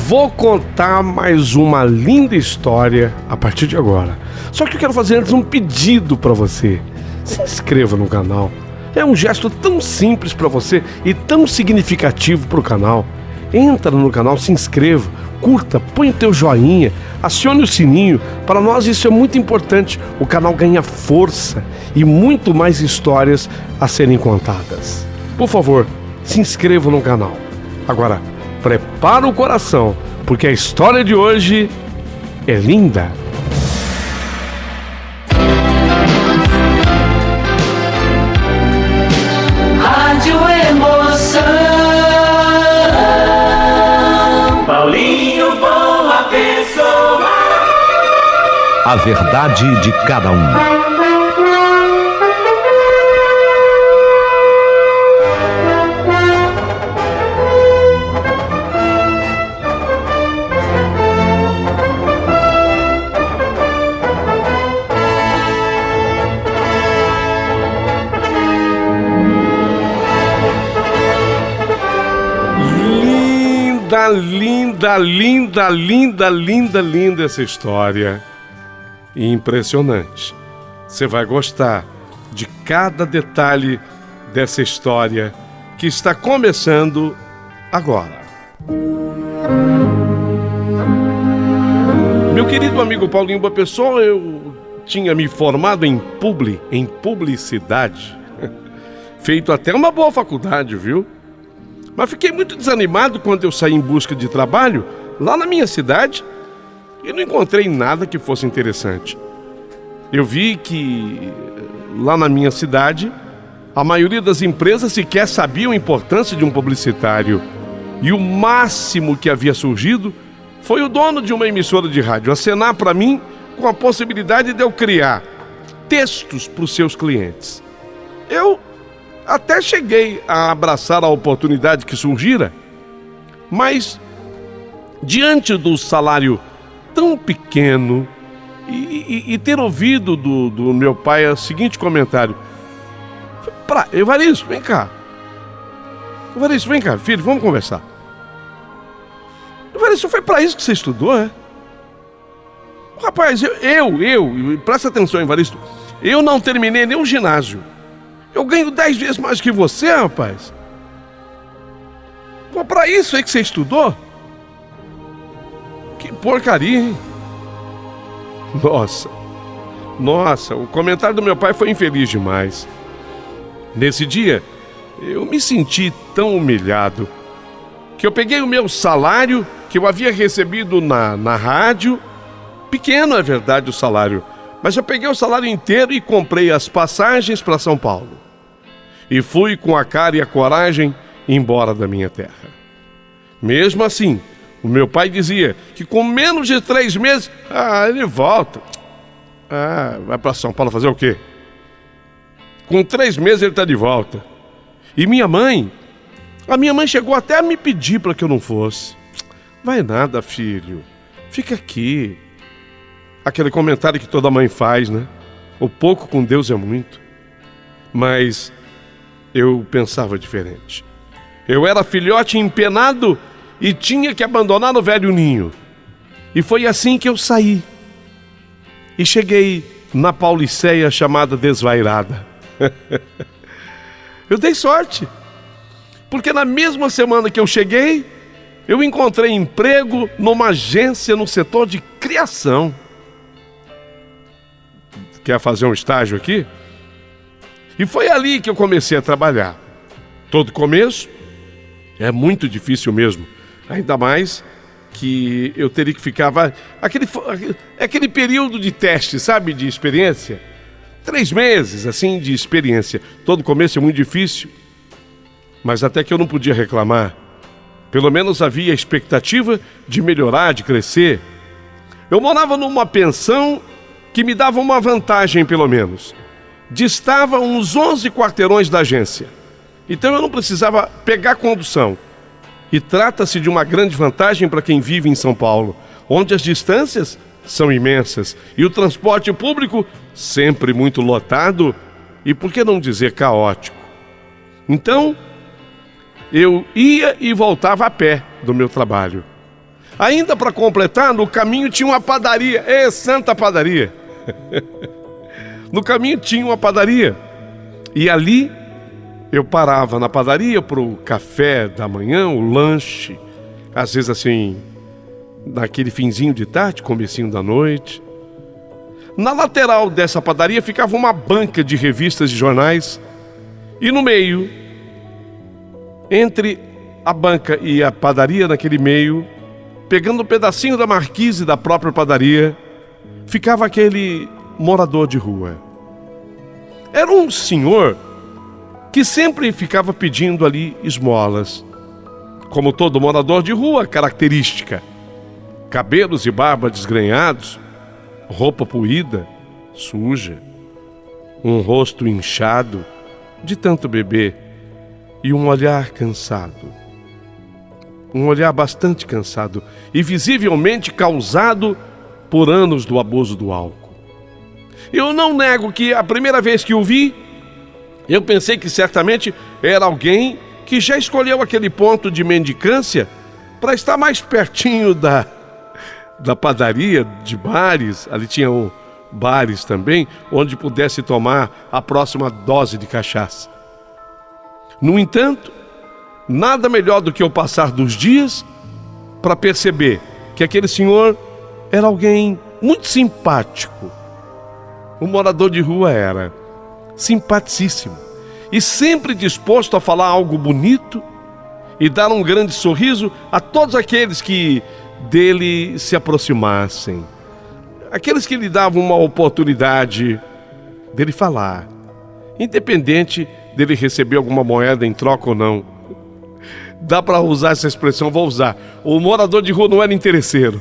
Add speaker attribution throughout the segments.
Speaker 1: Vou contar mais uma linda história a partir de agora. Só que eu quero fazer antes um pedido para você. Se inscreva no canal. É um gesto tão simples para você e tão significativo para o canal. Entra no canal, se inscreva, curta, põe o teu joinha, acione o sininho. Para nós isso é muito importante. O canal ganha força e muito mais histórias a serem contadas. Por favor, se inscreva no canal. Agora, prepara o coração, porque a história de hoje é linda.
Speaker 2: Rádio Emoção. Paulinho, boa pessoa.
Speaker 3: A verdade de cada um.
Speaker 1: Linda essa história. Impressionante. Você vai gostar de cada detalhe dessa história que está começando agora. Meu querido amigo Paulinho Boa Pessoa, eu tinha me formado em publicidade, feito até uma boa faculdade, viu? Mas fiquei muito desanimado quando eu saí em busca de trabalho lá na minha cidade e não encontrei nada que fosse interessante. Eu vi que lá na minha cidade a maioria das empresas sequer sabiam a importância de um publicitário. E o máximo que havia surgido foi o dono de uma emissora de rádio acenar para mim com a possibilidade de eu criar textos para os seus clientes. Eu até cheguei a abraçar a oportunidade que surgira, mas diante do salário tão pequeno e ter ouvido do meu pai o seguinte comentário: Evaristo, vem cá. Evaristo, vem cá, filho, vamos conversar. Evaristo, foi para isso que você estudou, é? Rapaz, presta atenção, Evaristo, eu não terminei nem o ginásio. Eu ganho 10 vezes mais que você, rapaz. Pô, pra isso aí que você estudou? Que porcaria, hein? Nossa, o comentário do meu pai foi infeliz demais. Nesse dia, eu me senti tão humilhado que eu peguei o meu salário que eu havia recebido na rádio. Pequeno, é verdade, o salário, mas eu peguei o salário inteiro e comprei as passagens para São Paulo. E fui com a cara e a coragem embora da minha terra. Mesmo assim, o meu pai dizia que com menos de 3 meses, ele volta. Vai para São Paulo fazer o quê? Com 3 meses ele está de volta. E a minha mãe chegou até a me pedir para que eu não fosse. Vai nada, filho, fica aqui. Aquele comentário que toda mãe faz, né? O pouco com Deus é muito. Mas eu pensava diferente. Eu era filhote empenado e tinha que abandonar o velho ninho. E foi assim que eu saí. E cheguei na Pauliceia chamada Desvairada. Eu dei sorte, porque na mesma semana que eu cheguei, eu encontrei emprego numa agência no setor de criação. Quer fazer um estágio aqui? E foi ali que eu comecei a trabalhar. Todo começo é muito difícil mesmo. Ainda mais que eu teria que ficar... Aquele período de teste, sabe? De experiência. 3 meses, assim, de experiência. Todo começo é muito difícil. Mas até que eu não podia reclamar. Pelo menos havia a expectativa de melhorar, de crescer. Eu morava numa pensão que me dava uma vantagem, pelo menos. Distava uns 11 quarteirões da agência. Então eu não precisava pegar condução. E trata-se de uma grande vantagem para quem vive em São Paulo, onde as distâncias são imensas e o transporte público sempre muito lotado e, por que não dizer, caótico. Então, eu ia e voltava a pé do meu trabalho. Ainda para completar, no caminho tinha uma padaria. Santa padaria! No caminho tinha uma padaria. E ali eu parava na padaria para o café da manhã, o lanche. Às vezes assim, naquele finzinho de tarde, comecinho da noite. Na lateral dessa padaria ficava uma banca de revistas e jornais. E no meio, entre a banca e a padaria, naquele meio, pegando um pedacinho da marquise da própria padaria, ficava aquele morador de rua. Era um senhor que sempre ficava pedindo ali esmolas. Como todo morador de rua, característica: cabelos e barba desgrenhados, roupa poída, suja, um rosto inchado de tanto beber e um olhar cansado. Um olhar bastante cansado e visivelmente causado por anos do abuso do álcool. Eu não nego que a primeira vez que o vi, eu pensei que certamente era alguém que já escolheu aquele ponto de mendicância para estar mais pertinho da padaria, de bares. Ali tinham bares também, onde pudesse tomar a próxima dose de cachaça. No entanto, nada melhor do que eu passar dos dias para perceber que aquele senhor era alguém muito simpático. O morador de rua era simpaticíssimo e sempre disposto a falar algo bonito e dar um grande sorriso a todos aqueles que dele se aproximassem, aqueles que lhe davam uma oportunidade dele falar, independente dele receber alguma moeda em troca ou não. Dá para usar essa expressão, vou usar. O morador de rua não era interesseiro.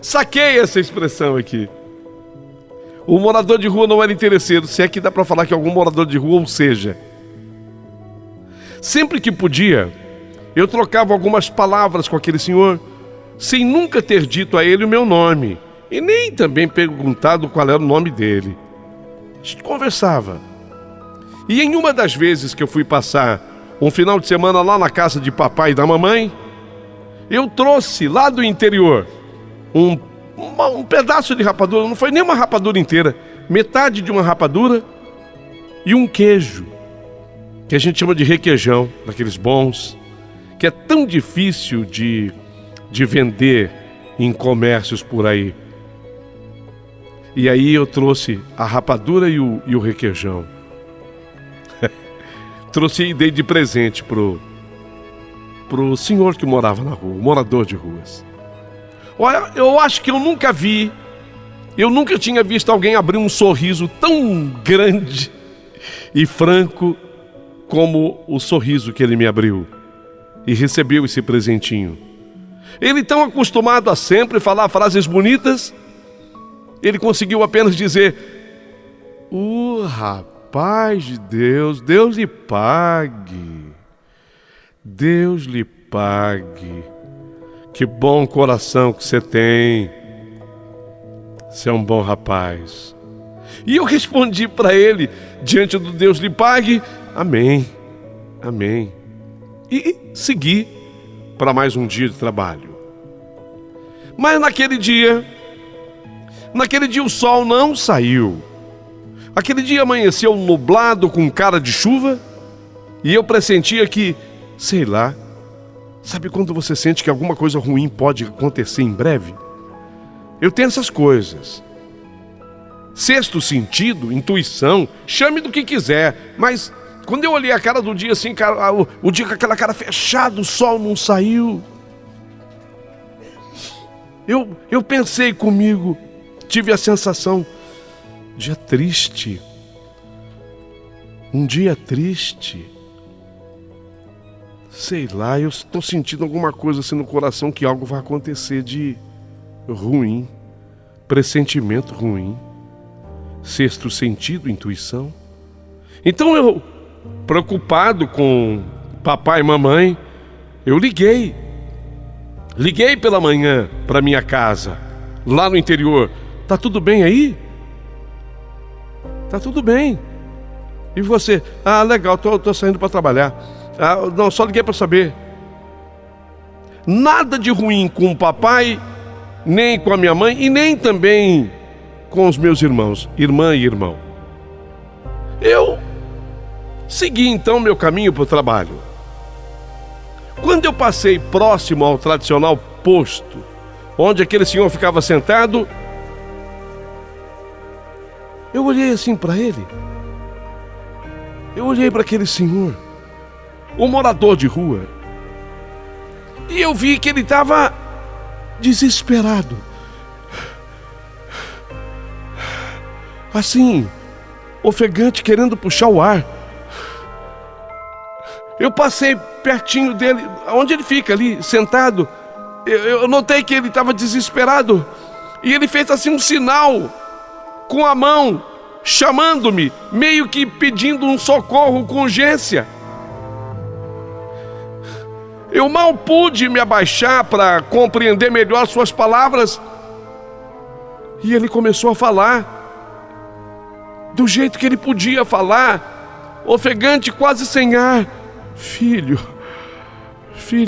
Speaker 1: Saquei essa expressão aqui. O morador de rua não era interesseiro, se é que dá para falar que algum morador de rua, ou seja, sempre que podia, eu trocava algumas palavras com aquele senhor, sem nunca ter dito a ele o meu nome, e nem também perguntado qual era o nome dele. A gente conversava. E em uma das vezes que eu fui passar um final de semana lá na casa de papai e da mamãe, eu trouxe lá do interior um pedaço de rapadura, não foi nem uma rapadura inteira, metade de uma rapadura e um queijo, que a gente chama de requeijão, daqueles bons, que é tão difícil de vender em comércios por aí. E aí eu trouxe a rapadura e o requeijão. Trouxe e dei de presente pro senhor que morava na rua, morador de ruas. Olha, eu acho que eu nunca tinha visto alguém abrir um sorriso tão grande e franco como o sorriso que ele me abriu e recebeu esse presentinho. Ele, tão acostumado a sempre falar frases bonitas, ele conseguiu apenas dizer: rapaz de Deus, Deus lhe pague, Deus lhe pague, que bom coração que você tem, você é um bom rapaz. E eu respondi para ele, diante do Deus lhe pague: amém, amém. E segui para mais um dia de trabalho. Mas naquele dia o sol não saiu. Aquele dia amanheceu nublado com cara de chuva, e eu pressentia que, sei lá, sabe quando você sente que alguma coisa ruim pode acontecer em breve? Eu tenho essas coisas. Sexto sentido, intuição, chame do que quiser, mas quando eu olhei a cara do dia assim, cara, o dia com aquela cara fechada, o sol não saiu. Eu pensei comigo, tive a sensação, dia triste, um dia triste. Sei lá, eu estou sentindo alguma coisa assim no coração, que algo vai acontecer de ruim, pressentimento ruim, sexto sentido, intuição. Então eu, preocupado com papai e mamãe, eu liguei pela manhã para minha casa, lá no interior. Tá tudo bem aí? Tá tudo bem. E você? Legal, tô saindo para trabalhar. Não, só liguei para saber. Nada de ruim com o papai, nem com a minha mãe e nem também com os meus irmãos, irmã e irmão. Eu segui então meu caminho para o trabalho. Quando eu passei próximo ao tradicional posto, onde aquele senhor ficava sentado, eu olhei assim para ele. Eu olhei para aquele senhor, um morador de rua, e eu vi que ele estava desesperado. Assim, ofegante, querendo puxar o ar. Eu passei pertinho dele, onde ele fica ali, sentado. Eu notei que ele estava desesperado. E ele fez assim um sinal com a mão, chamando-me, meio que pedindo um socorro com urgência. Eu mal pude me abaixar para compreender melhor suas palavras. E ele começou a falar do jeito que ele podia falar, ofegante, quase sem ar. Filho,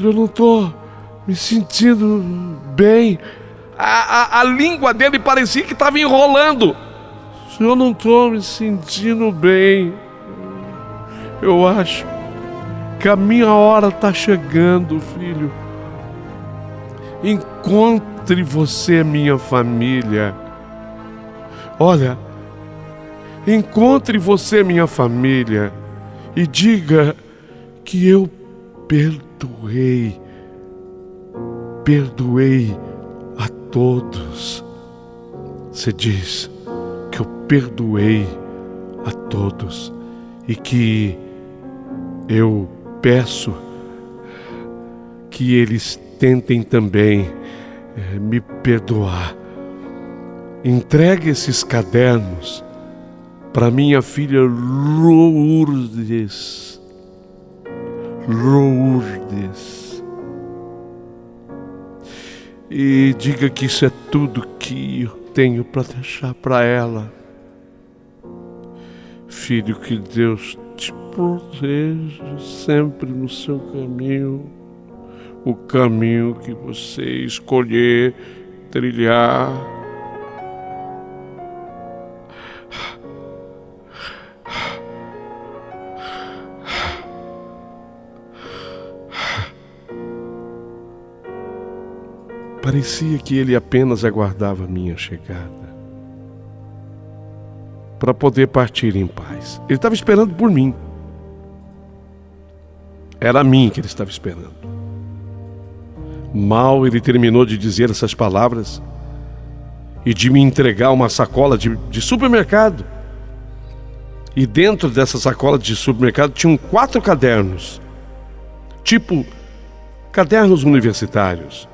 Speaker 1: eu não estou me sentindo bem. A língua dele parecia que estava enrolando. Eu não estou me sentindo bem. Eu acho que a minha hora está chegando, filho. Encontre você minha família. Olha, encontre você minha família e diga que eu perdoei a todos. Você diz que eu perdoei a todos e que eu peço que eles tentem também me perdoar. Entregue esses cadernos para minha filha Lourdes. E diga que isso é tudo que eu tenho para deixar para ela. Filho, que Deus te proteja sempre no seu caminho, o caminho que você escolher trilhar. Parecia que ele apenas aguardava a minha chegada para poder partir em paz. Ele estava esperando por mim. Era a mim que ele estava esperando. Mal ele terminou de dizer essas palavras e de me entregar uma sacola de supermercado. E dentro dessa sacola de supermercado tinham 4 cadernos, tipo cadernos universitários.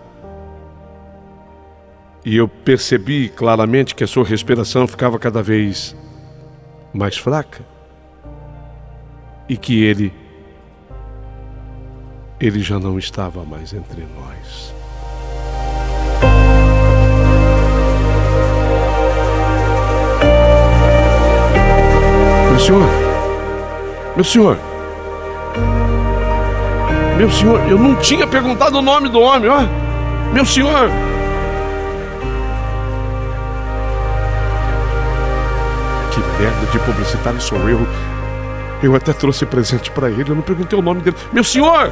Speaker 1: E eu percebi claramente que a sua respiração ficava cada vez mais fraca. E que ele já não estava mais entre nós. Meu senhor, eu não tinha perguntado o nome do homem, ó. Meu senhor. Que merda de publicitário sou eu. Eu até trouxe presente pra ele, eu não perguntei o nome dele. Meu senhor!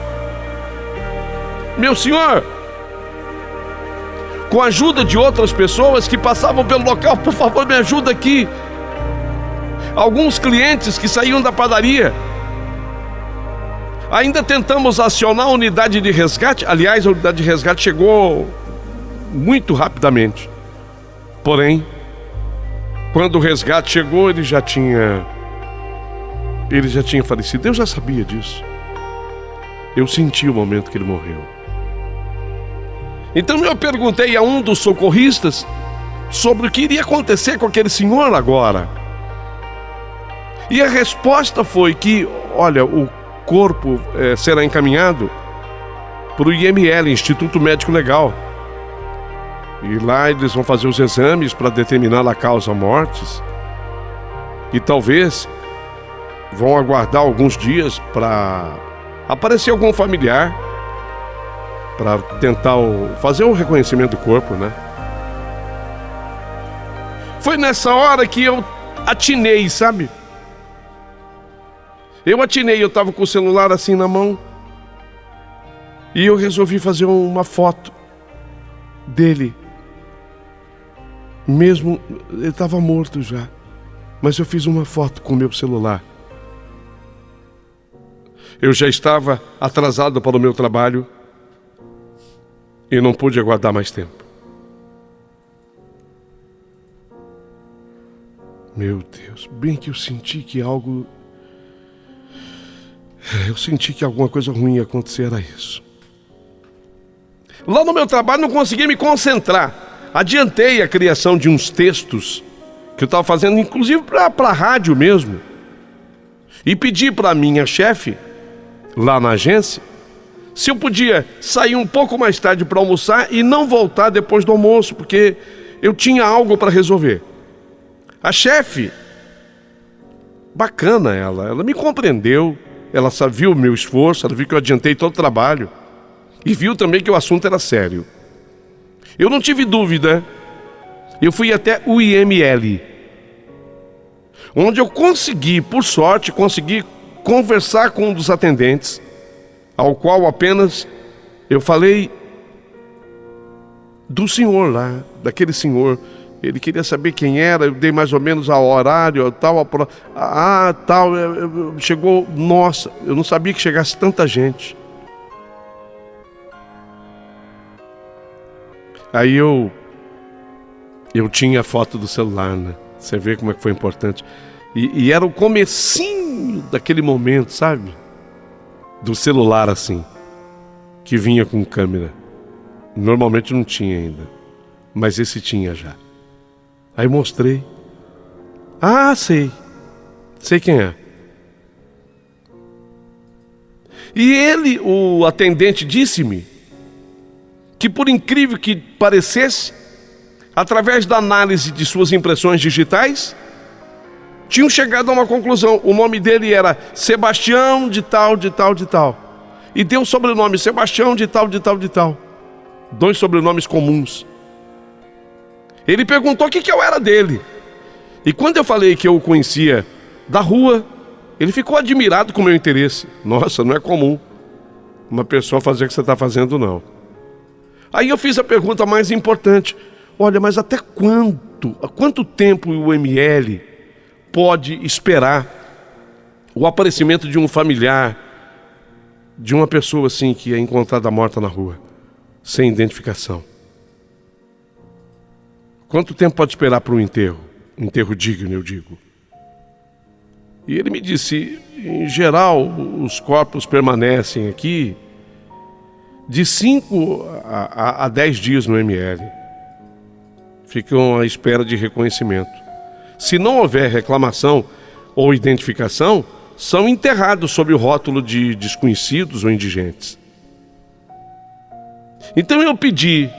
Speaker 1: Com a ajuda de outras pessoas que passavam pelo local, por favor, me ajuda aqui. Alguns clientes que saíam da padaria. Ainda tentamos acionar a unidade de resgate. Aliás, a unidade de resgate chegou muito rapidamente. Porém, quando o resgate chegou, ele já tinha falecido. Eu já sabia disso. Eu senti o momento que ele morreu. Então eu perguntei a um dos socorristas sobre o que iria acontecer com aquele senhor agora. E a resposta foi que, olha, o corpo será encaminhado para o IML, Instituto Médico Legal. E lá eles vão fazer os exames para determinar a causa mortis. E talvez vão aguardar alguns dias para aparecer algum familiar para tentar fazer o reconhecimento do corpo, né? Foi nessa hora que eu atinei, sabe? Eu estava com o celular assim na mão e eu resolvi fazer uma foto dele. Mesmo, ele estava morto já, mas eu fiz uma foto com o meu celular. Eu já estava atrasado para o meu trabalho e não pude aguardar mais tempo. Meu Deus, bem que eu senti que algo... Eu senti que alguma coisa ruim ia acontecer, era isso. Lá no meu trabalho não consegui me concentrar. Adiantei a criação de uns textos que eu estava fazendo, inclusive para a rádio mesmo. E pedi para a minha chefe, lá na agência, se eu podia sair um pouco mais tarde para almoçar e não voltar depois do almoço, porque eu tinha algo para resolver. A chefe, bacana ela me compreendeu, ela viu o meu esforço, ela viu que eu adiantei todo o trabalho e viu também que o assunto era sério. Eu não tive dúvida, eu fui até o IML, onde eu consegui, por sorte, conversar com um dos atendentes, ao qual apenas eu falei do senhor lá, daquele senhor. Ele queria saber quem era, eu dei mais ou menos o horário, tal, chegou, nossa, eu não sabia que chegasse tanta gente. Aí eu tinha a foto do celular, né? Você vê como é que foi importante. E era o comecinho daquele momento, sabe? Do celular assim, que vinha com câmera. Normalmente não tinha ainda, mas esse tinha já. Aí mostrei. Ah, sei quem é. E ele, o atendente, disse-me que, por incrível que parecesse, através da análise de suas impressões digitais, tinham chegado a uma conclusão. O nome dele era Sebastião de tal, de tal, de tal. E deu o sobrenome Sebastião de tal, de tal, de tal. 2 sobrenomes comuns. Ele perguntou o que eu era dele. E quando eu falei que eu o conhecia da rua, ele ficou admirado com o meu interesse. Nossa, não é comum uma pessoa fazer o que você está fazendo, não. Aí eu fiz a pergunta mais importante. Olha, mas até quanto tempo o ML pode esperar o aparecimento de um familiar, de uma pessoa assim que é encontrada morta na rua, sem identificação? Quanto tempo pode esperar para um enterro? Um enterro digno, eu digo. E ele me disse, em geral, os corpos permanecem aqui de 5 a 10 dias no ML. Ficam à espera de reconhecimento. Se não houver reclamação ou identificação, são enterrados sob o rótulo de desconhecidos ou indigentes. Então eu pedi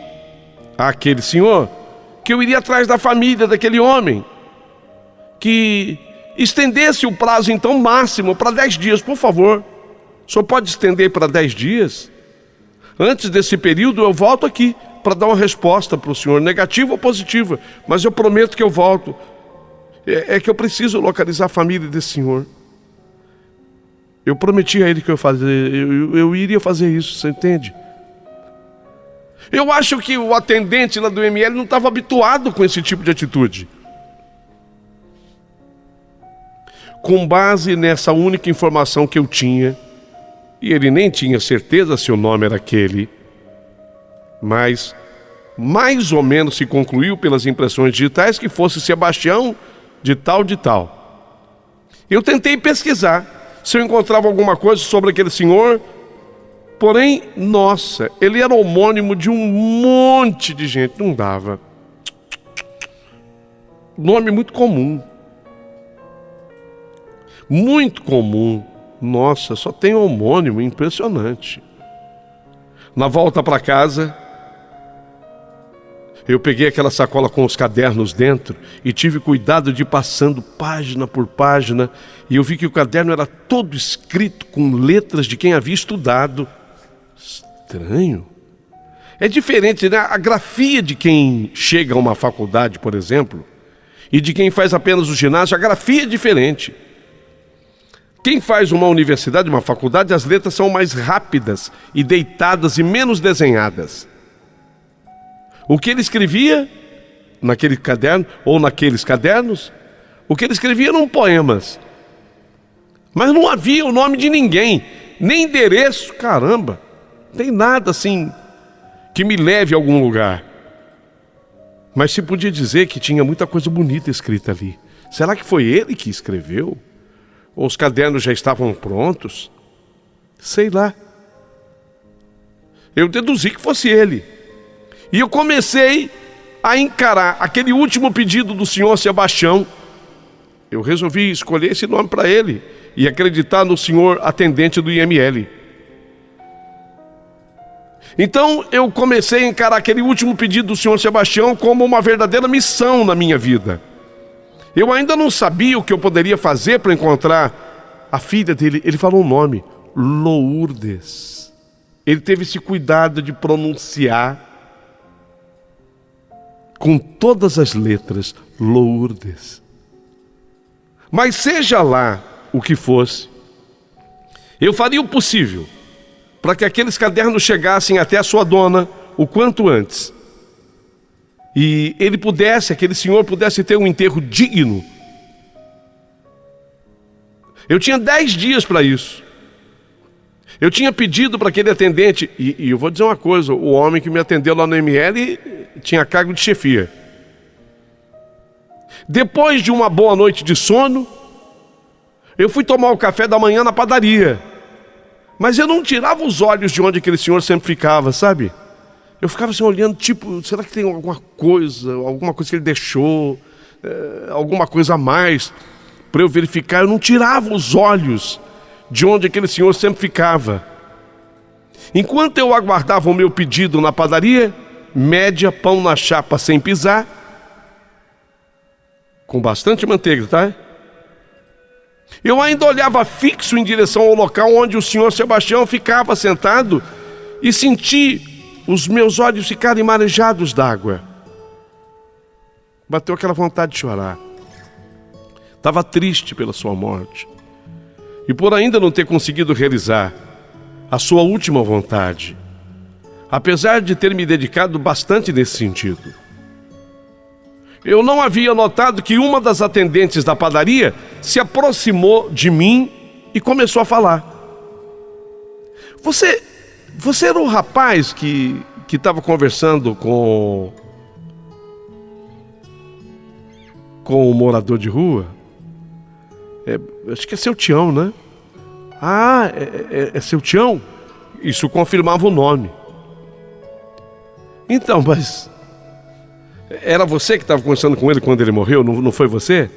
Speaker 1: àquele senhor que eu iria atrás da família daquele homem, que estendesse o prazo então máximo para 10 dias, por favor. O senhor pode estender para 10 dias? Antes desse período eu volto aqui para dar uma resposta para o senhor, negativa ou positiva, mas eu prometo que eu volto. É que eu preciso localizar a família desse senhor. Eu prometi a ele que eu iria fazer isso, você entende? Eu acho que o atendente lá do ML não estava habituado com esse tipo de atitude. Com base nessa única informação que eu tinha, e ele nem tinha certeza se o nome era aquele, mas mais ou menos se concluiu pelas impressões digitais que fosse Sebastião de tal de tal. Eu tentei pesquisar se eu encontrava alguma coisa sobre aquele senhor, porém, nossa, ele era homônimo de um monte de gente, não dava. Nome muito comum. Muito comum. Nossa, só tem homônimo, impressionante. Na volta para casa, eu peguei aquela sacola com os cadernos dentro e tive cuidado de ir passando página por página, e eu vi que o caderno era todo escrito com letras de quem havia estudado. Estranho. É diferente, né? A grafia de quem chega a uma faculdade, por exemplo, e de quem faz apenas o ginásio, a grafia é diferente. Quem faz uma universidade, uma faculdade, as letras são mais rápidas e deitadas e menos desenhadas. O que ele escrevia naquele caderno, ou naqueles cadernos, o que ele escrevia eram poemas. Mas não havia o nome de ninguém, nem endereço, caramba, não tem nada assim que me leve a algum lugar. Mas se podia dizer que tinha muita coisa bonita escrita ali. Será que foi ele que escreveu? Ou os cadernos já estavam prontos? Sei lá. Eu deduzi que fosse ele. E eu comecei a encarar aquele último pedido do senhor Sebastião. Eu resolvi escolher esse nome para ele e acreditar no senhor atendente do IML. Então eu comecei a encarar aquele último pedido do senhor Sebastião como uma verdadeira missão na minha vida. Eu ainda não sabia o que eu poderia fazer para encontrar a filha dele. Ele falou o nome, Lourdes. Ele teve esse cuidado de pronunciar com todas as letras, Lourdes. Mas seja lá o que fosse, eu faria o possível para que aqueles cadernos chegassem até a sua dona o quanto antes. E ele pudesse, aquele senhor pudesse ter um enterro digno. Eu tinha 10 dias para isso. Eu tinha pedido para aquele atendente, e eu vou dizer uma coisa, o homem que me atendeu lá no ML tinha cargo de chefia. Depois de uma boa noite de sono, eu fui tomar o café da manhã na padaria. Mas eu não tirava os olhos de onde aquele senhor sempre ficava, sabe? Eu ficava assim olhando, tipo, será que tem alguma coisa que ele deixou, alguma coisa a mais para eu verificar? Eu não tirava os olhos de onde aquele senhor sempre ficava. Enquanto eu aguardava o meu pedido na padaria, média, pão na chapa sem pisar, com bastante manteiga, tá? Eu ainda olhava fixo em direção ao local onde o senhor Sebastião ficava sentado e senti os meus olhos ficarem marejados d'água. Bateu aquela vontade de chorar. Estava triste pela sua morte e por ainda não ter conseguido realizar a sua última vontade, apesar de ter me dedicado bastante nesse sentido. Eu não havia notado que uma das atendentes da padaria se aproximou de mim e começou a falar. Você era o rapaz que estava conversando com o morador de rua? Acho que é seu Tião, né? Ah, é seu Tião? Isso confirmava o nome. Então, mas era você que estava conversando com ele quando ele morreu? Não foi você?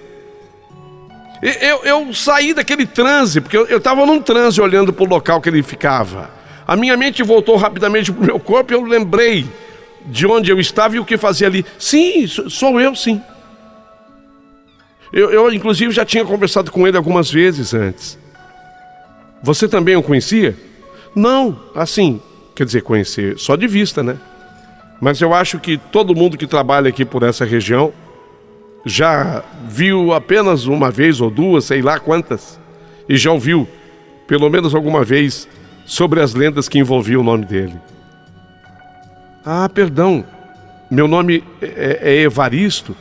Speaker 1: Eu saí daquele transe, porque eu estava num transe olhando para o local que ele ficava. A minha mente voltou rapidamente para o meu corpo e eu lembrei de onde eu estava e o que fazia ali. Sim, sou eu, sim. Eu inclusive já tinha conversado com ele algumas vezes antes. Você também o conhecia? Não, assim, quer dizer, conhecer só de vista, né? Mas eu acho que todo mundo que trabalha aqui por essa região já viu apenas uma vez ou duas, sei lá quantas, e já ouviu pelo menos alguma vez sobre as lendas que envolviam o nome dele. Ah, perdão, meu nome é Evaristo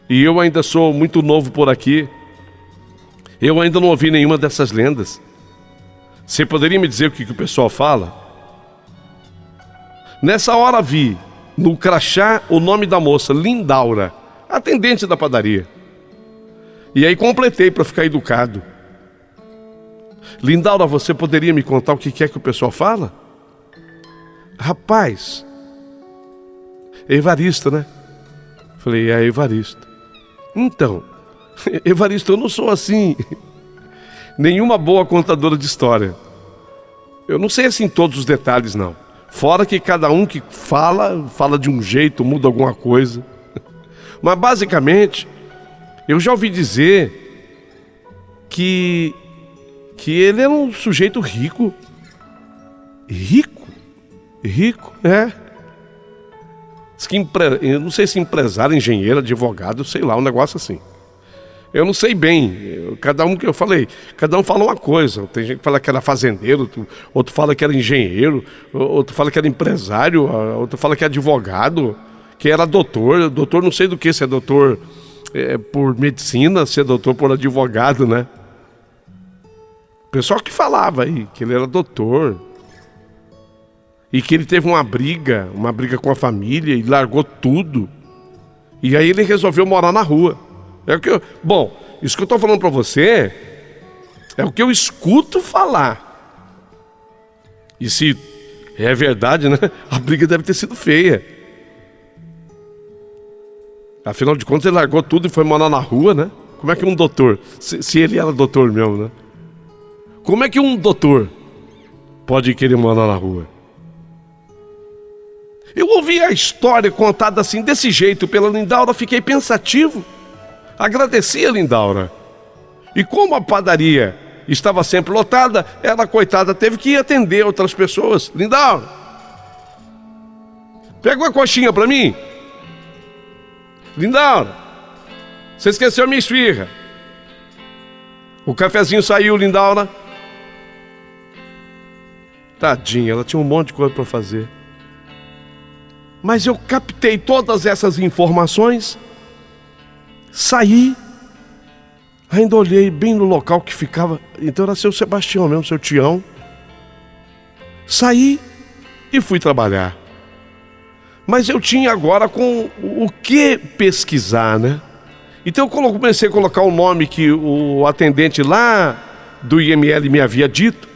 Speaker 1: e eu ainda sou muito novo por aqui. Eu ainda não ouvi nenhuma dessas lendas. Você poderia me dizer o que o pessoal fala? Nessa hora vi no crachá o nome da moça, Lindaura, atendente da padaria. E aí completei para ficar educado. Lindaura, você poderia me contar o que é que o pessoal fala? Rapaz, Evaristo, né? Falei, é Evaristo. Então, Evaristo, eu não sou assim nenhuma boa contadora de história. Eu não sei assim todos os detalhes, não. Fora que cada um que fala de um jeito, muda alguma coisa. Mas basicamente, eu já ouvi dizer que ele era um sujeito rico. Rico? Rico, Diz que eu não sei se empresário, engenheiro, advogado, sei lá, um negócio assim. Eu não sei bem, cada um que eu falei, cada um fala uma coisa. Tem gente que fala que era fazendeiro, outro fala que era engenheiro, outro fala que era empresário, outro fala que é advogado, que era doutor não sei do que, se é doutor por medicina, se é doutor por advogado, né? O pessoal que falava aí, que ele era doutor, e que ele teve uma briga com a família e largou tudo, e aí ele resolveu morar na rua. Bom, isso que eu estou falando para você é o que eu escuto falar. E se é verdade, né? A briga deve ter sido feia. Afinal de contas, ele largou tudo e foi morar na rua, né? Como é que um doutor, se ele era doutor mesmo, né? Como é que um doutor pode querer morar na rua? Eu ouvi a história contada assim, desse jeito, pela Lindaura, fiquei pensativo. Agradeci a Lindaura. E como a padaria estava sempre lotada, ela, coitada, teve que ir atender outras pessoas. Lindaura, pega uma coxinha para mim. Lindaura, você esqueceu a minha esfirra. O cafezinho saiu, Lindaura. Tadinha, ela tinha um monte de coisa para fazer. Mas eu captei todas essas informações, saí, ainda olhei bem no local que ficava, então era seu Sebastião mesmo, seu Tião. Saí e fui trabalhar. Mas eu tinha agora com o que pesquisar, né? Então eu comecei a colocar o nome que o atendente lá do IML me havia dito.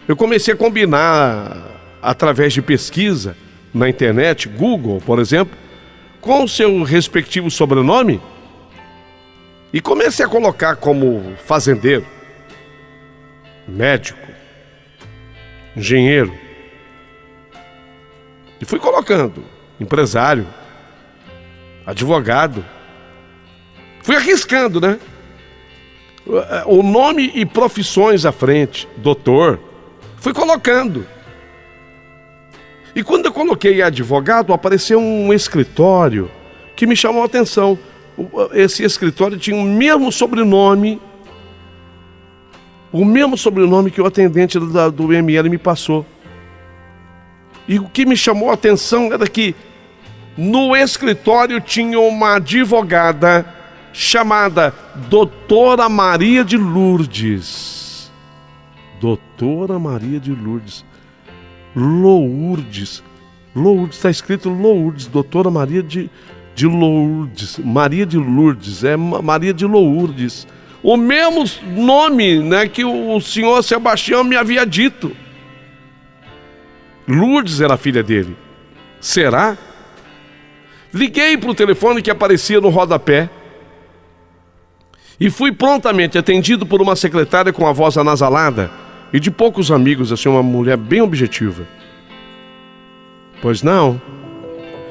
Speaker 1: Eu comecei a combinar através de pesquisa na internet, Google, por exemplo, com o seu respectivo sobrenome, e comecei a colocar como fazendeiro, médico, engenheiro, e fui colocando empresário, advogado, fui arriscando, né? O nome e profissões à frente, doutor, fui colocando. E quando eu coloquei advogado, apareceu um escritório que me chamou a atenção. Esse escritório tinha o mesmo sobrenome que o atendente do ML me passou. E o que me chamou a atenção era que no escritório tinha uma advogada chamada Doutora Maria de Lourdes. Doutora Maria de Lourdes. Lourdes, está escrito Lourdes, Doutora Maria de Lourdes, Maria de Lourdes, Maria de Lourdes, o mesmo nome, né, que o senhor Sebastião me havia dito. Lourdes era a filha dele. Será? Liguei para o telefone que aparecia no rodapé e fui prontamente atendido por uma secretária com a voz anasalada e de poucos amigos, assim, uma mulher bem objetiva. Pois não.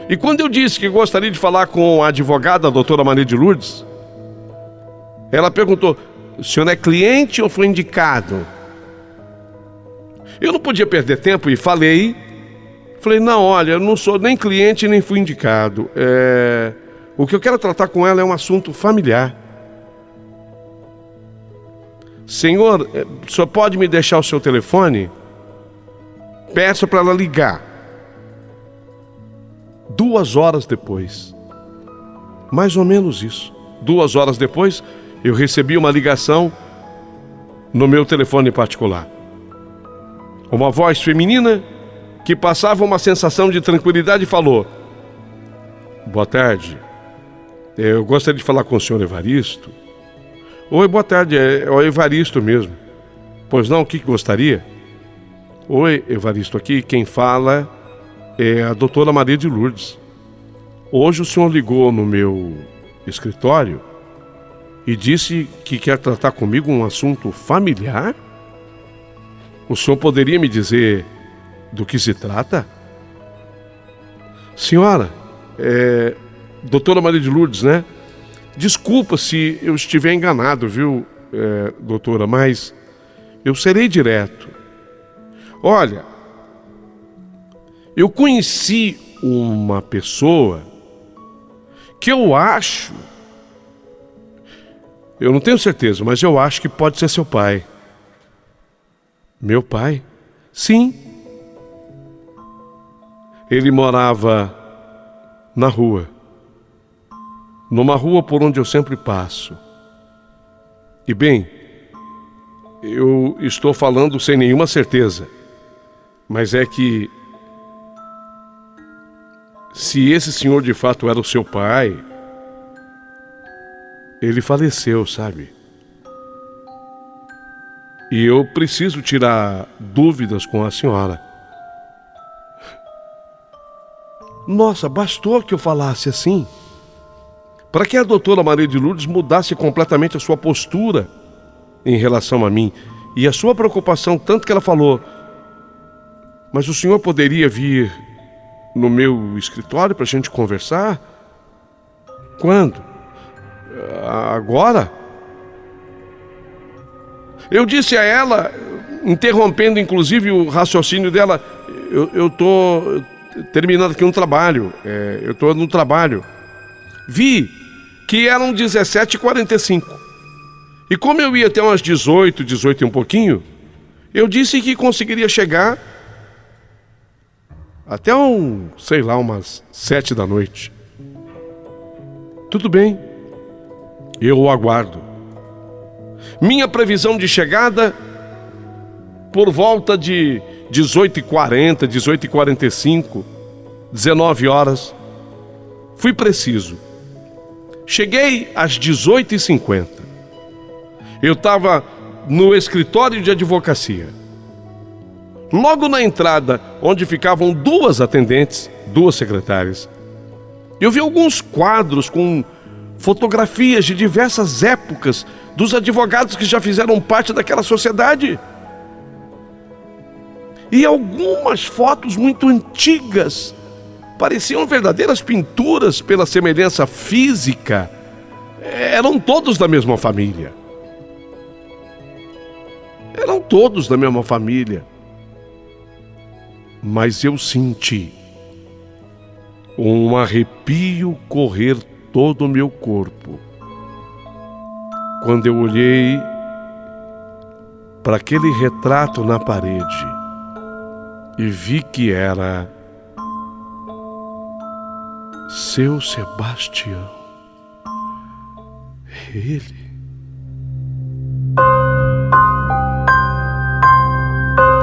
Speaker 1: E quando eu disse que gostaria de falar com a advogada, a doutora Maria de Lourdes, ela perguntou: o senhor é cliente ou foi indicado? Eu não podia perder tempo e falei, não, olha, eu não sou nem cliente nem fui indicado. O que eu quero tratar com ela é um assunto familiar. Senhor, o senhor pode me deixar o seu telefone? Peço para ela ligar. 2 horas depois, mais ou menos isso, 2 horas depois, eu recebi uma ligação no meu telefone particular. Uma voz feminina que passava uma sensação de tranquilidade falou: boa tarde, eu gostaria de falar com o senhor Evaristo. Oi, boa tarde, é o Evaristo mesmo. Pois não, o que gostaria? Oi, Evaristo, aqui quem fala é a doutora Maria de Lourdes. Hoje o senhor ligou no meu escritório e disse que quer tratar comigo um assunto familiar? O senhor poderia me dizer do que se trata? Senhora, doutora Maria de Lourdes, né? Desculpa se eu estiver enganado, viu, doutora, mas eu serei direto. Olha, eu conheci uma pessoa que eu não tenho certeza, mas eu acho que pode ser seu pai. Meu pai? Sim. Ele morava na rua, numa rua por onde eu sempre passo. E bem, eu estou falando sem nenhuma certeza, mas é que se esse senhor de fato era o seu pai, ele faleceu, sabe? E eu preciso tirar dúvidas com a senhora. Nossa, bastou que eu falasse assim para que a doutora Maria de Lourdes mudasse completamente a sua postura em relação a mim e a sua preocupação, tanto que ela falou: mas o senhor poderia vir no meu escritório para a gente conversar? Quando? Agora? Eu disse a ela, interrompendo inclusive o raciocínio dela: eu estou terminando aqui um trabalho, eu estou no trabalho. Vi que eram 17h45. E como eu ia até umas 18 e um pouquinho, eu disse que conseguiria chegar até umas 7 da noite. Tudo bem, eu o aguardo. Minha previsão de chegada, por volta de 18h40, 18h45, 19 horas. Fui preciso. Cheguei às 18h50. Eu estava no escritório de advocacia. Logo na entrada, onde ficavam duas atendentes, duas secretárias, eu vi alguns quadros com fotografias de diversas épocas dos advogados que já fizeram parte daquela sociedade. E algumas fotos muito antigas, pareciam verdadeiras pinturas pela semelhança física. Eram todos da mesma família. Eram todos da mesma família. Mas eu senti um arrepio correr todo o meu corpo quando eu olhei para aquele retrato na parede e vi que era seu Sebastião. Ele.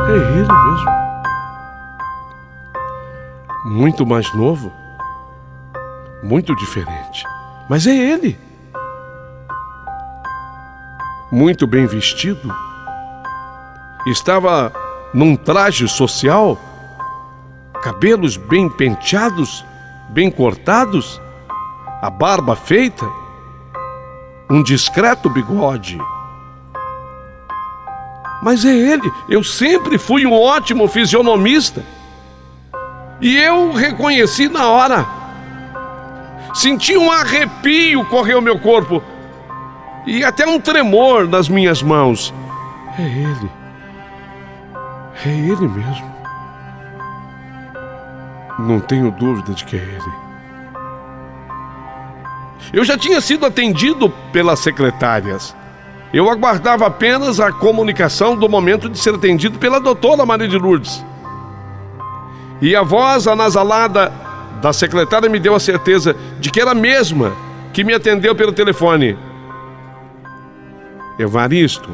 Speaker 1: É ele mesmo. Muito mais novo, muito diferente, mas é ele. Muito bem vestido, estava num traje social, cabelos bem penteados, bem cortados, a barba feita, um discreto bigode. Mas é ele. Eu sempre fui um ótimo fisionomista. E eu reconheci na hora. Senti um arrepio correr o meu corpo. E até um tremor nas minhas mãos. É ele. É ele mesmo. Não tenho dúvida de que é ele. Eu já tinha sido atendido pelas secretárias. Eu aguardava apenas a comunicação do momento de ser atendido pela doutora Maria de Lourdes. E a voz anasalada da secretária me deu a certeza de que era a mesma que me atendeu pelo telefone. Evaristo.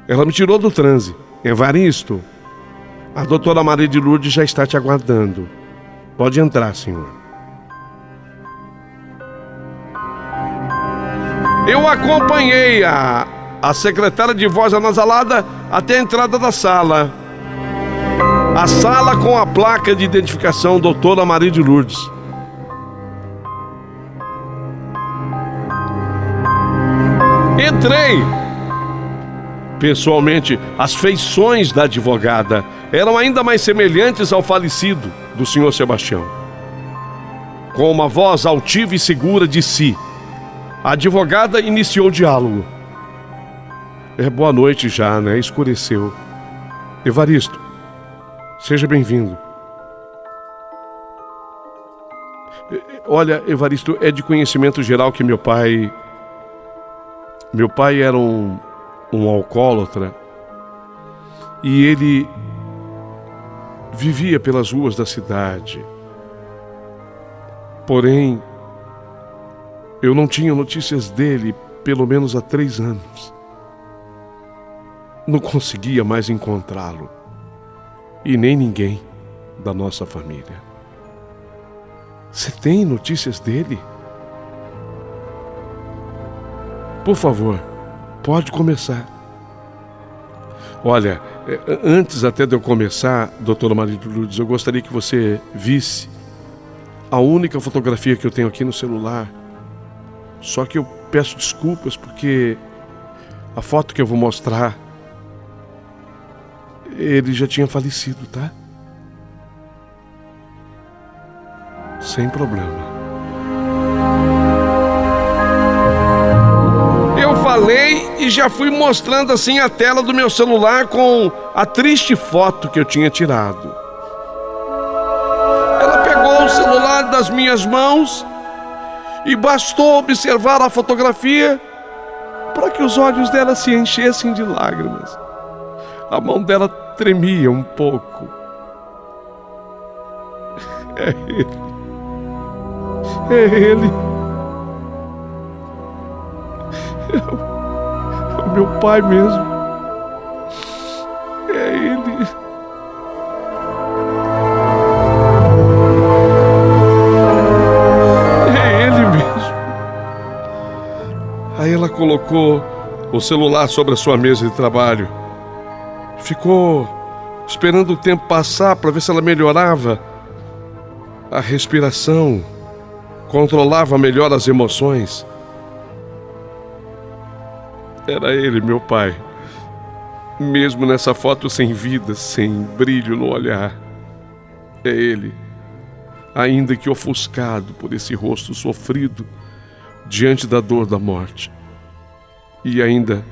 Speaker 1: Ela me tirou do transe. Evaristo, a doutora Maria de Lourdes já está te aguardando. Pode entrar, senhor. Eu acompanhei a secretária de voz anasalada até a entrada da sala. A sala com a placa de identificação doutora Maria de Lourdes. Entrei. Pessoalmente, as feições da advogada eram ainda mais semelhantes ao falecido do senhor Sebastião. Com uma voz altiva e segura de si, a advogada iniciou o diálogo. Boa noite já, né? Escureceu. Evaristo, Seja bem-vindo. Olha, Evaristo, é de conhecimento geral que meu pai era um alcoólatra e ele vivia pelas ruas da cidade. Porém, eu não tinha notícias dele pelo menos há 3 anos. Não conseguia mais encontrá-lo e nem ninguém da nossa família. Você tem notícias dele? Por favor, pode começar. Olha, antes até de eu começar, doutora Maria de Lourdes, eu gostaria que você visse a única fotografia que eu tenho aqui no celular. Só que eu peço desculpas porque a foto que eu vou mostrar, ele já tinha falecido, tá? Sem problema. Eu falei e já fui mostrando assim a tela do meu celular com a triste foto que eu tinha tirado. Ela pegou o celular das minhas mãos e bastou observar a fotografia para que os olhos dela se enchessem de lágrimas. A mão dela tremia um pouco. É ele. É ele. É o meu pai mesmo. É ele. É ele mesmo. Aí ela colocou o celular sobre a sua mesa de trabalho. Ficou esperando o tempo passar para ver se ela melhorava a respiração, controlava melhor as emoções. Era ele, meu pai, mesmo nessa foto sem vida, sem brilho no olhar. É ele, ainda que ofuscado por esse rosto sofrido diante da dor da morte, e ainda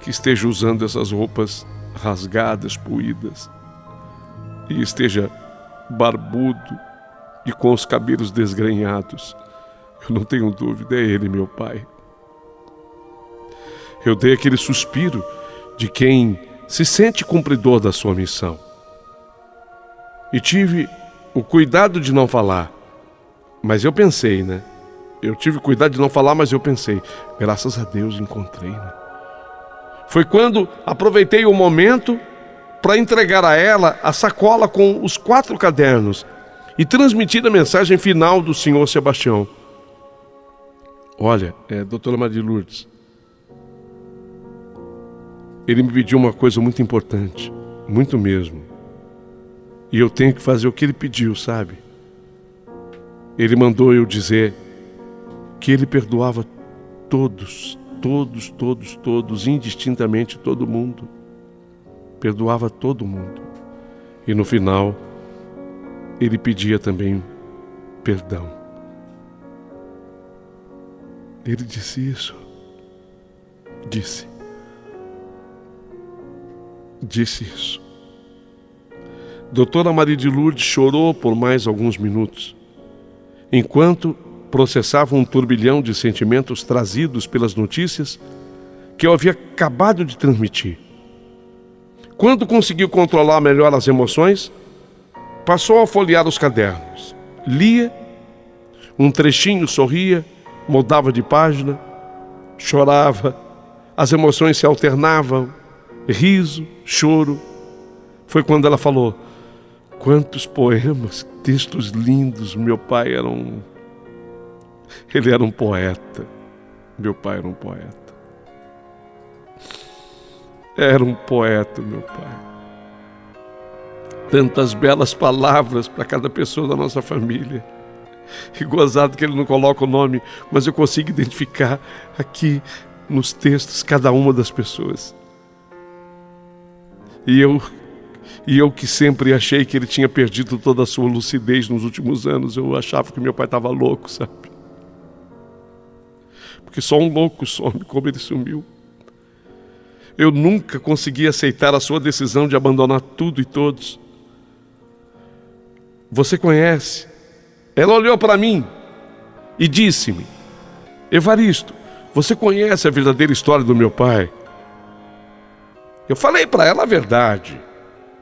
Speaker 1: que esteja usando essas roupas rasgadas, poídas, e esteja barbudo e com os cabelos desgrenhados. Eu não tenho dúvida, é ele, meu pai. Eu dei aquele suspiro de quem se sente cumpridor da sua missão. E tive o cuidado de não falar. Mas eu pensei, né? Eu tive cuidado de não falar, mas eu pensei, graças a Deus encontrei, né? Foi quando aproveitei o momento para entregar a ela a sacola com os 4 cadernos e transmitir a mensagem final do senhor Sebastião. Olha, doutora Maria de Lourdes, ele me pediu uma coisa muito importante, muito mesmo. E eu tenho que fazer o que ele pediu, sabe? Ele mandou eu dizer que ele perdoava todos, indistintamente todo mundo. Perdoava todo mundo. E no final, ele pedia também perdão. Ele disse isso. Disse isso. Doutora Maria de Lourdes chorou por mais alguns minutos, enquanto processava um turbilhão de sentimentos trazidos pelas notícias que eu havia acabado de transmitir. Quando conseguiu controlar melhor as emoções, passou a folhear os cadernos. Lia, um trechinho sorria, mudava de página, chorava, as emoções se alternavam, riso, choro. Foi quando ela falou: quantos poemas, textos lindos, meu pai era Ele era um poeta. Meu pai era um poeta. Era um poeta, meu pai. Tantas belas palavras para cada pessoa da nossa família. E gozado que ele não coloca o nome, mas eu consigo identificar aqui nos textos cada uma das pessoas. E eu que sempre achei que ele tinha perdido toda a sua lucidez nos últimos anos, eu achava que meu pai estava louco, sabe? Porque só um louco some como ele sumiu. Eu nunca consegui aceitar a sua decisão de abandonar tudo e todos. você conhece. Ela olhou para mim e disse-me: Evaristo, você conhece a verdadeira história do meu pai? Eu falei para ela a verdade.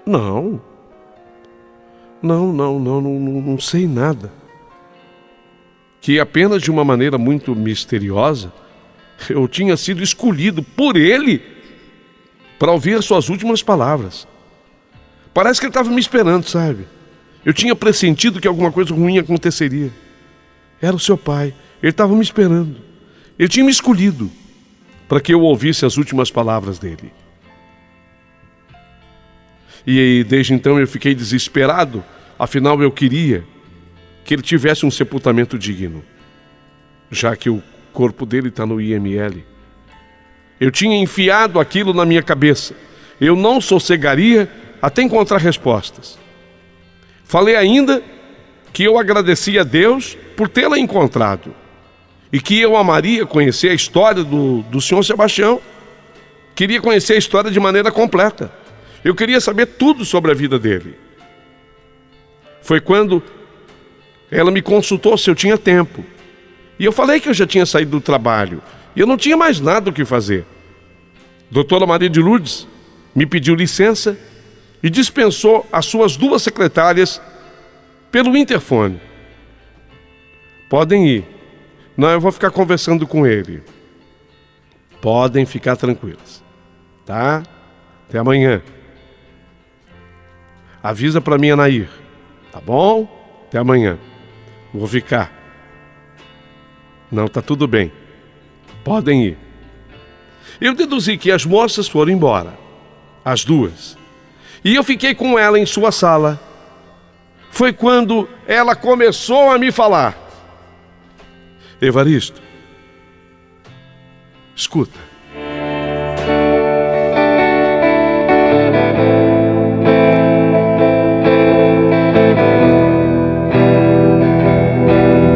Speaker 1: Não sei nada. Que apenas de uma maneira muito misteriosa, eu tinha sido escolhido por ele para ouvir as suas últimas palavras. Parece que ele estava me esperando, sabe? Eu tinha pressentido que alguma coisa ruim aconteceria. Era o seu pai, ele estava me esperando. Ele tinha me escolhido para que eu ouvisse as últimas palavras dele. E desde então eu fiquei desesperado, afinal eu queria que ele tivesse um sepultamento digno, já que o corpo dele está no IML. Eu tinha enfiado aquilo na minha cabeça. Eu não sossegaria até encontrar respostas. Falei ainda que eu agradecia a Deus por tê-la encontrado e que eu amaria conhecer a história do senhor Sebastião. Queria conhecer a história de maneira completa. Eu queria saber tudo sobre a vida dele. Foi quando ela me consultou se eu tinha tempo. E eu falei que eu já tinha saído do trabalho e eu não tinha mais nada o que fazer. Doutora Maria de Lourdes me pediu licença e dispensou as suas 2 secretárias pelo interfone. Podem ir. Não, eu vou ficar conversando com ele. Podem ficar tranquilas. Tá? Até amanhã. Avisa para mim, Anair. Tá bom? Até amanhã. Vou ficar. Não, tá tudo bem. Podem ir. Eu deduzi que as moças foram embora. As 2. E eu fiquei com ela em sua sala. Foi quando ela começou a me falar: Evaristo, escuta.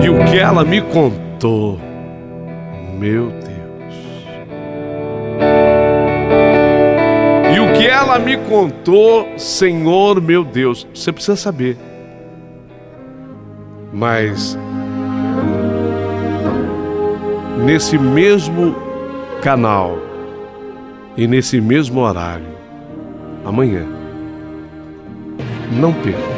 Speaker 1: E o que ela me contou, meu Deus. E o que ela me contou, Senhor, meu Deus, você precisa saber. Mas nesse mesmo canal e nesse mesmo horário, amanhã, não perca.